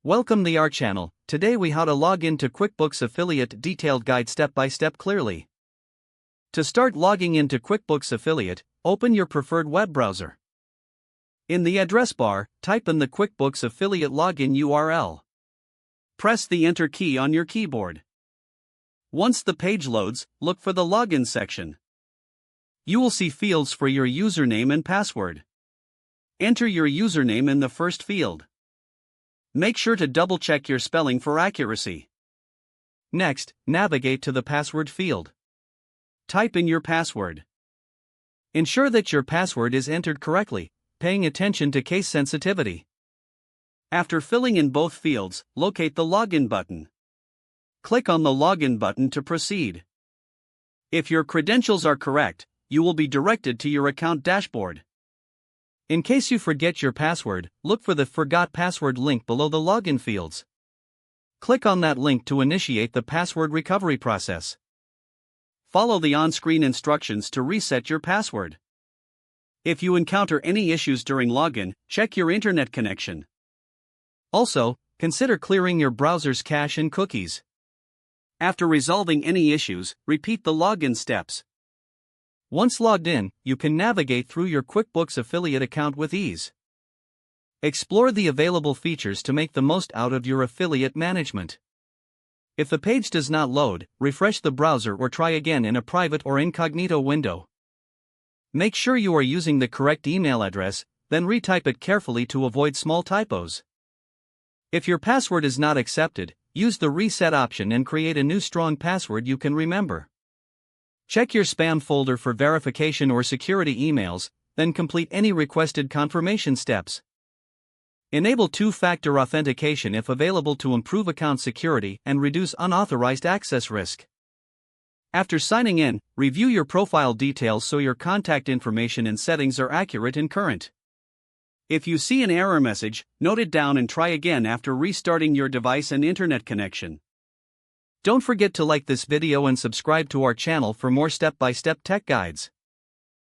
Welcome to our channel. Today we how to log into QuickBooks Affiliate detailed guide step by step clearly. To start logging into QuickBooks Affiliate, open your preferred web browser. In the address bar, type in the QuickBooks Affiliate login URL. Press the Enter key on your keyboard. Once the page loads, look for the Login section. You will see fields for your username and password. Enter your username in the first field. Make sure to double-check your spelling for accuracy. Next, navigate to the password field. Type in your password. Ensure that your password is entered correctly, paying attention to case sensitivity. After filling in both fields, locate the Login button. Click on the Login button to proceed. If your credentials are correct, you will be directed to your account dashboard. In case you forget your password, look for the Forgot Password link below the login fields. Click on that link to initiate the password recovery process. Follow the on-screen instructions to reset your password. If you encounter any issues during login, check your internet connection. Also, consider clearing your browser's cache and cookies. After resolving any issues, repeat the login steps. Once logged in, you can navigate through your QuickBooks Affiliate account with ease. Explore the available features to make the most out of your affiliate management. If the page does not load, refresh the browser or try again in a private or incognito window. Make sure you are using the correct email address, then retype it carefully to avoid small typos. If your password is not accepted, use the reset option and create a new strong password you can remember. Check your spam folder for verification or security emails, then complete any requested confirmation steps. Enable two-factor authentication if available to improve account security and reduce unauthorized access risk. After signing in, review your profile details so your contact information and settings are accurate and current. If you see an error message, note it down and try again after restarting your device and internet connection. Don't forget to like this video and subscribe to our channel for more step-by-step tech guides.